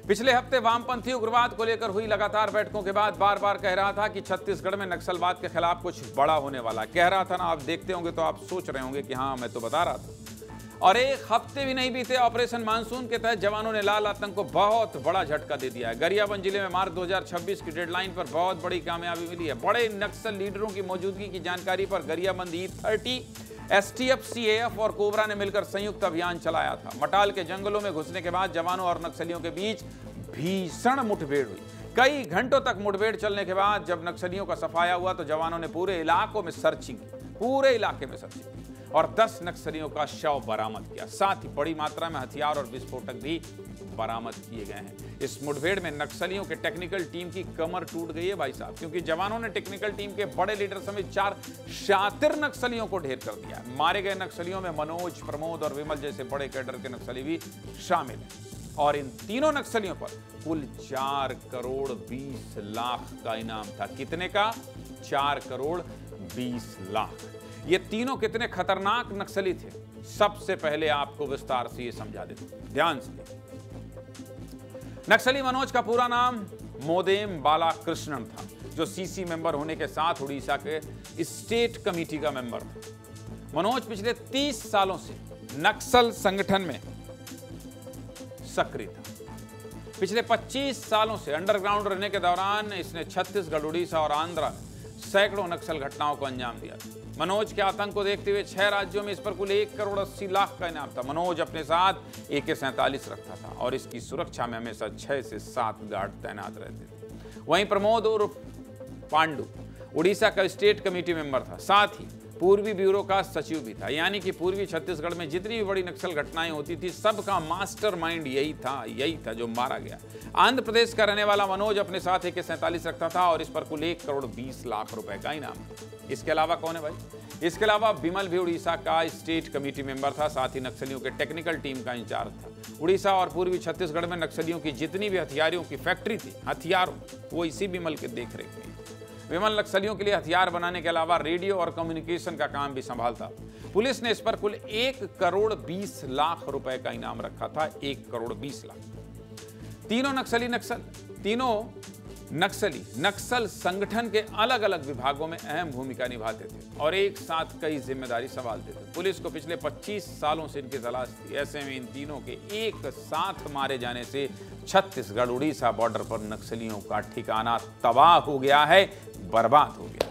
पिछले हफ्ते वामपंथी उग्रवाद को लेकर हुई लगातार बैठकों के बाद बार बार कह रहा था कि छत्तीसगढ़ में नक्सलवाद के खिलाफ कुछ बड़ा होने वाला। कह रहा था ना, आप देखते होंगे तो आप सोच रहे होंगे कि हाँ, मैं तो बता रहा था। और एक हफ्ते भी नहीं बीते, ऑपरेशन मानसून के तहत जवानों ने लाल आतंक को बहुत बड़ा झटका दे दिया है। गरियाबंद जिले में मार्च 2026 की डेडलाइन पर बहुत बड़ी कामयाबी मिली है। बड़े नक्सल लीडरों की मौजूदगी की जानकारी पर गरियाबंद E30, STF, CAF और कोबरा ने मिलकर संयुक्त अभियान चलाया था। मटाल के जंगलों में घुसने के बाद जवानों और नक्सलियों के बीच भीषण मुठभेड़ हुई। कई घंटों तक मुठभेड़ चलने के बाद जब नक्सलियों का सफाया हुआ तो जवानों ने पूरे इलाके में सर्चिंग की और 10 नक्सलियों का शव बरामद किया। साथ ही बड़ी मात्रा में हथियार और विस्फोटक भी बरामद किए गए हैं। इस मुठभेड़ में नक्सलियों के टेक्निकल टीम की कमर टूट गई है भाई साहब, क्योंकि जवानों ने टेक्निकल टीम के बड़े लीडर समेत 4 शातिर नक्सलियों को ढेर कर दिया। मारे गए नक्सलियों में मनोज, प्रमोद और विमल जैसे बड़े कैडर के नक्सली भी शामिल हैं। और इन तीनों नक्सलियों पर कुल 4 करोड़ 20 लाख का इनाम था। कितने का? 4 करोड़ 20 लाख। ये तीनों कितने खतरनाक नक्सली थे, सबसे पहले आपको विस्तार से ये समझा देते हैं, ध्यान से। नक्सली मनोज का पूरा नाम मोदेम बालाकृष्णन था, जो CC मेंबर होने के साथ उड़ीसा के स्टेट कमेटी का मेंबर था। मनोज पिछले 30 सालों से नक्सल संगठन में सक्रिय था। पिछले 25 सालों से अंडरग्राउंड रहने के दौरान इसने छत्तीसगढ़, उड़ीसा और आंध्र में सैकड़ों नक्सल घटनाओं को अंजाम दिया था। मनोज के आतंक को देखते हुए 6 राज्यों में इस पर कुल 1 करोड़ 80 लाख का इनाम था। मनोज अपने साथ AK-47 रखता था और इसकी सुरक्षा में हमेशा 6 से 7 गार्ड तैनात रहते थे। वहीं प्रमोद उर्फ पांडु उड़ीसा का स्टेट कमेटी मेंबर था, साथ ही पूर्वी ब्यूरो का सचिव भी था। यानी कि पूर्वी छत्तीसगढ़ में जितनी भी बड़ी नक्सल घटनाएं होती थी, सबका मास्टरमाइंड यही था जो मारा गया। आंध्र प्रदेश का रहने वाला मनोज अपने साथ AK-47 रखता था और इस पर कुल 1 करोड़ 20 लाख रुपए का इनाम। इसके अलावा कौन है भाई? इसके अलावा विमल भी उड़ीसा का स्टेट कमेटी मेंबर था, साथ ही नक्सलियों के टेक्निकल टीम का इंचार्ज था। उड़ीसा और पूर्वी छत्तीसगढ़ में नक्सलियों की जितनी भी हथियारों की फैक्ट्री थी, हथियारों, वो इसी विमल के देखरेख में। विमल नक्सलियों के लिए हथियार बनाने के अलावा रेडियो और कम्युनिकेशन का काम भी संभालता। पुलिस ने इस पर कुल 1 करोड़ 20 लाख रुपए का इनाम रखा था। 1 करोड़ 20 लाख। तीनों नक्सली नक्सल संगठन के अलग अलग विभागों में अहम भूमिका निभाते थे और एक साथ कई जिम्मेदारी संभालते थे। पुलिस को पिछले 25 सालों से इनकी तलाश थी। ऐसे में इन तीनों के एक साथ मारे जाने से छत्तीसगढ़ उड़ीसा बॉर्डर पर नक्सलियों का ठिकाना तबाह हो गया है, बर्बाद हो गया।